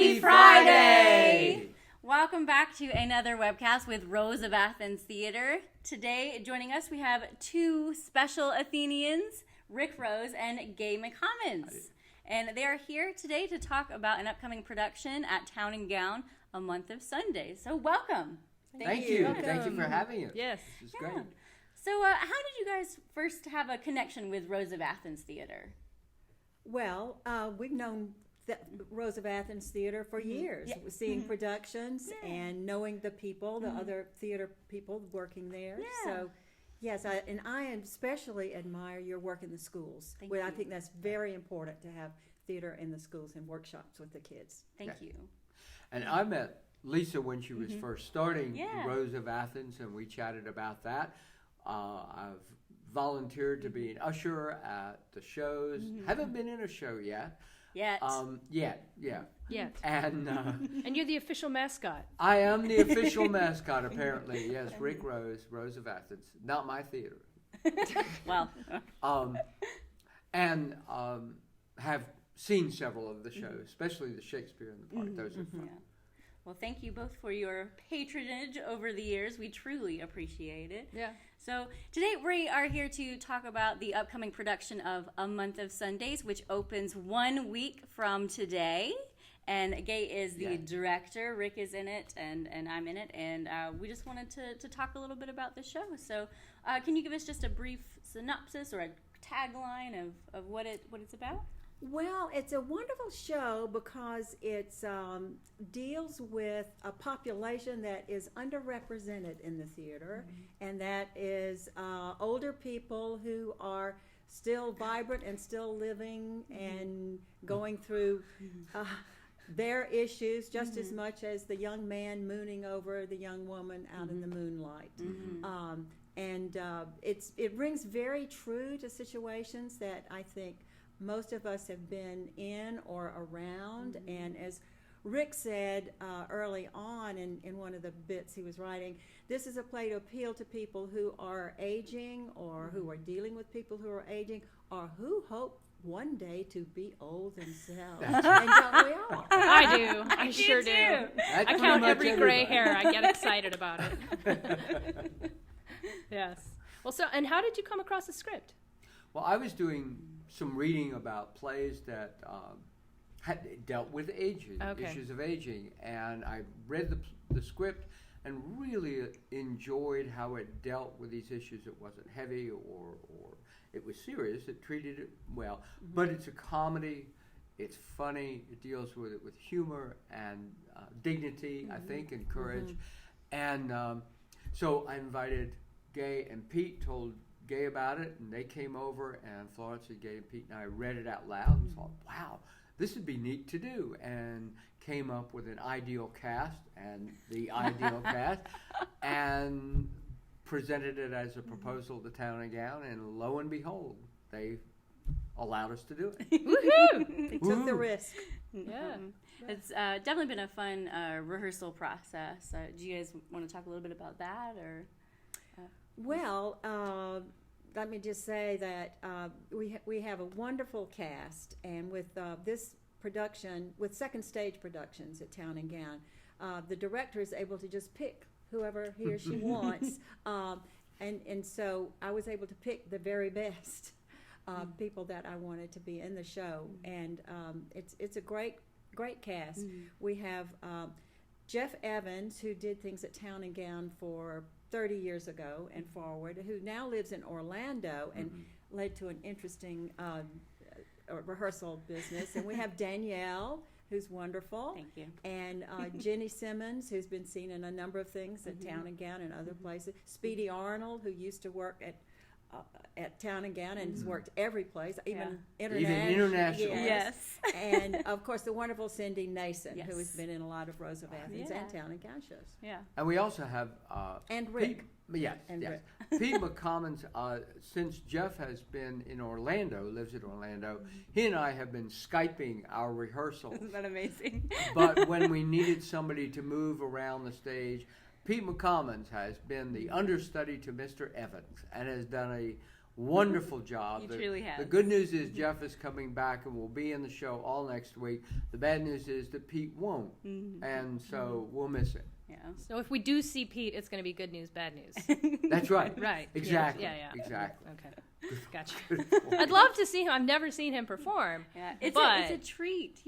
Happy Friday! Welcome back to another webcast with Rose of Athens Theater. Today, joining us, we have two special Athenians, Rick Rose and Gay McCommons. And they are here today to talk about an upcoming production at Town and Gown, A Month of Sundays. So welcome. Thank you. Thank you for having us. Yes. This is great. So how did you guys first have a connection with Rose of Athens Theater? Well, we've known the Rose of Athens Theater for years, seeing productions and knowing the people, the other theater people working there. Yeah. So, yes, I especially admire your work in the schools. Thank you. I think that's very important to have theater in the schools and workshops with the kids. Thank you. And I met Lisa when she was first starting Yeah. Rose of Athens, and we chatted about that. I've volunteered to be an usher at the shows. Haven't been in a show yet. Yet. Yes. And And you're the official mascot. I am the official mascot, apparently. Yes, Rick Rose, Rose of Athens. Not my theater. Well. And have seen several of the shows, especially the Shakespeare in the Park. Those are fun. Yeah. Well, thank you both for your patronage over the years. We truly appreciate it. Yeah. So today we are here to talk about the upcoming production of A Month of Sundays, which opens 1 week from today. And Gay is the director, Rick is in it, and I'm in it. And we just wanted to talk a little bit about the show. So can you give us just a brief synopsis or a tagline of what it's about? Well, it's a wonderful show because it deals with a population that is underrepresented in the theater, and that is older people who are still vibrant and still living and going through their issues just as much as the young man mooning over the young woman out in the moonlight. It rings very true to situations that I think most of us have been in or around. And as Rick said early on in one of the bits he was writing, this is a play to appeal to people who are aging or who are dealing with people who are aging or who hope one day to be old themselves. And don't we all? I do. I sure do. That's I count pretty every much gray everybody. hair. I get excited about it. Yes. Well, so, and how did you come across the script? Well, I was doing some reading about plays that had dealt with aging, issues of aging, and I read the script and really enjoyed how it dealt with these issues. It wasn't heavy or it was serious. It treated it well, but it's a comedy. It's funny. It deals with it with humor and dignity, I think, and courage. And so I invited Gay and Pete, told Gay about it, and they came over, and Florence and Gay and Pete and I read it out loud and thought, wow, this would be neat to do, and came up with an ideal cast and the ideal cast and presented it as a proposal to Town and Gown, and lo and behold, they allowed us to do it. Woohoo! They took the risk. Yeah. It's definitely been a fun rehearsal process. Do you guys want to talk a little bit about that? Or Well, let me just say that we have a wonderful cast, and with this production, with Second Stage Productions at Town and Gown, the director is able to just pick whoever he or she wants, and so I was able to pick the very best people that I wanted to be in the show, and it's a great cast. We have Jeff Evans, who did things at Town and Gown for 30 years ago and forward, who now lives in Orlando and led to an interesting rehearsal business. And we have Danielle, who's wonderful. Thank you. And Jenny Simmons, who's been seen in a number of things at Town and Gown and other places. Speedy Arnold, who used to work at Town and Gown and has worked every place, even international. Yes. And of course the wonderful Cindy Nason, who has been in a lot of Rose of Athens and Town and Gown shows. Yeah. And we also have And Rick. Yes. Pete McCommons, since Jeff has been in Orlando, lives in Orlando, he and I have been Skyping our rehearsals. Isn't that amazing? But when we needed somebody to move around the stage, Pete McCommons has been the understudy to Mr. Evans and has done a wonderful job. He truly has. The good news is Jeff is coming back and will be in the show all next week. The bad news is that Pete won't, and so we'll miss it. Yeah. So if we do see Pete, it's going to be good news, bad news. That's right. Right. Exactly. Yeah. Exactly. Okay. Gotcha. I'd love to see him. I've never seen him perform. Yeah. It's a treat.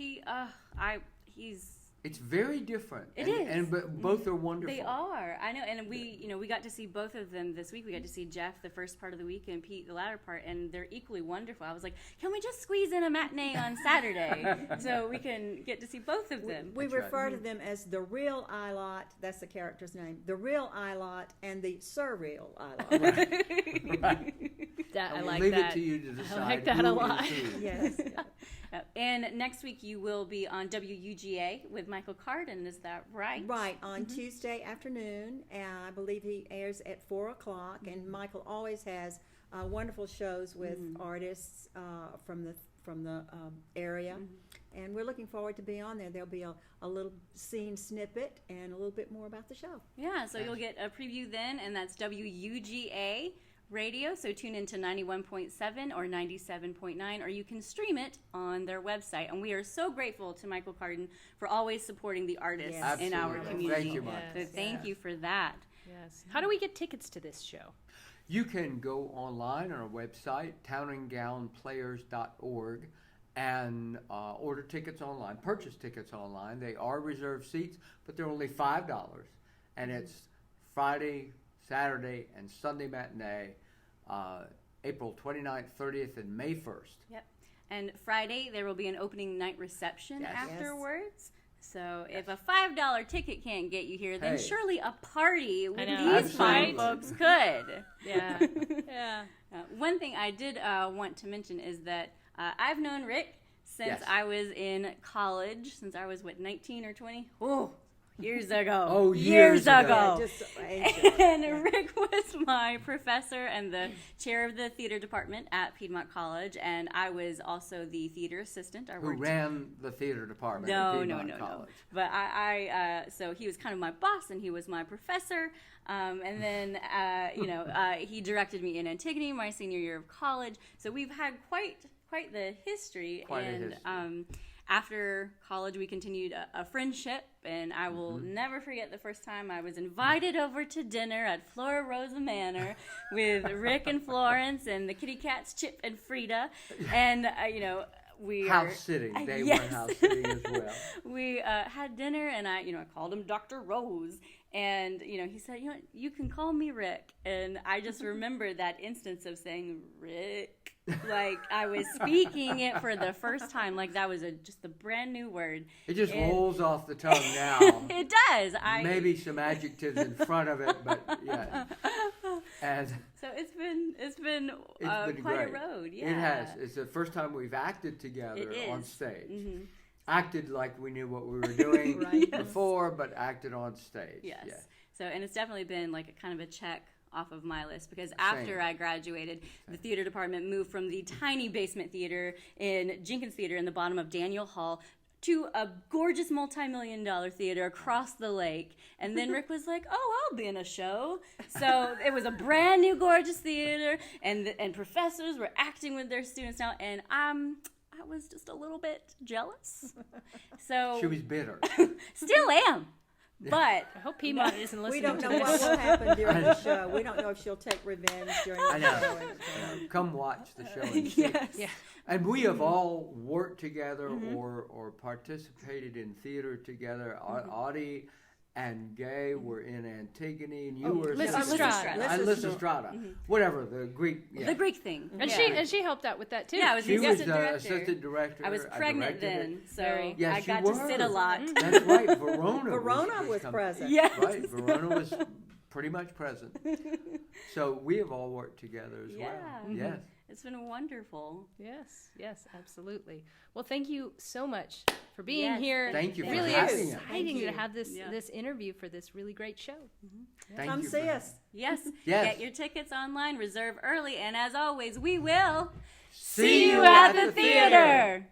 It's very different. It is. But both are wonderful. They are. I know. And we got to see both of them this week. We got to see Jeff the first part of the week and Pete the latter part, and they're equally wonderful. I was like, can we just squeeze in a matinee on Saturday so we can get to see both of them? We refer to them as the real Ilot. That's the character's name. The real Ilot and the surreal Ilot. Right. I we'll like leave that. it to you to decide. I like that a lot. Yes. And next week you will be on WUGA with Michael Carden. Is that right? Right, on Tuesday afternoon. I believe he airs at 4 o'clock. And Michael always has wonderful shows with artists from the area. And we're looking forward to be on there. There'll be a little scene snippet and a little bit more about the show. Yeah, so you'll get a preview then, and that's WUGA radio, so tune into 91.7 or 97.9, or you can stream it on their website. And we are so grateful to Michael Carden for always supporting the artists in our community. Thank you, Mike. So thank you for that. Yes. How do we get tickets to this show? You can go online on our website, townandgownplayers.org, and order tickets online, purchase tickets online. They are reserved seats, but they're only $5, and it's Friday, Saturday, and Sunday matinee, April 29th, 30th, and May 1st. Yep. And Friday, there will be an opening night reception afterwards. So if a $5 ticket can't get you here, then surely a party with these fine folks could. Yeah. Yeah. One thing I did want to mention is that I've known Rick since I was in college, since I was, 19 or 20? Oh, years ago. Oh, years ago. And Rick was my professor and the chair of the theater department at Piedmont College, and I was also the theater assistant. Who ran the theater department at Piedmont College. But so he was kind of my boss, and he was my professor. And then, he directed me in Antigone my senior year of college. So we've had quite the history. After college, we continued a friendship, and I will never forget the first time I was invited over to dinner at Flora Rosa Manor with Rick and Florence and the kitty cats Chip and Frida, and we house sitting. They were house sitting as well. We had dinner, and I called him Dr. Rose, and he said, you can call me Rick, and I just remember that instance of saying Rick. Like I was speaking it for the first time, like that was just a brand new word. It just rolls off the tongue now. It does. Maybe some adjectives in front of it, but yeah. And so it's been quite great. a road. Yeah, it has. It's the first time we've acted together on stage. Acted like we knew what we were doing before, but acted on stage. Yes. So and it's definitely been like a kind of a check off of my list, because after I graduated, the theater department moved from the tiny basement theater in Jenkins Theater in the bottom of Daniel Hall to a gorgeous multi-million-dollar theater across the lake. And then Rick was like, I'll be in a show. So it was a brand new gorgeous theater, and professors were acting with their students now, and I was just a little bit jealous. So she was bitter. Still am. But I hope Piedmont isn't listening. We don't to know this. what will happen during the show. We don't know if she'll take revenge during the show. Come watch the show and see. Yeah. And we have all worked together or participated in theater together. Audie and Gay were in Antigone, and you were Lysistrata. Whatever, the Greek. Yeah. The Greek thing. And she helped out with that too. Yeah, I was she the was assistant director. I was pregnant then, so I got to sit a lot. That's right. Verona was present. Yes. Right, Verona was pretty much present. So we have all worked together as well. Yes. It's been wonderful. Yes, absolutely. Well, thank you so much for being here. Thank you for really having us. exciting to have this interview for this really great show. Come see us. Yes. Get your tickets online, reserve early, and as always, we will see you at the theater.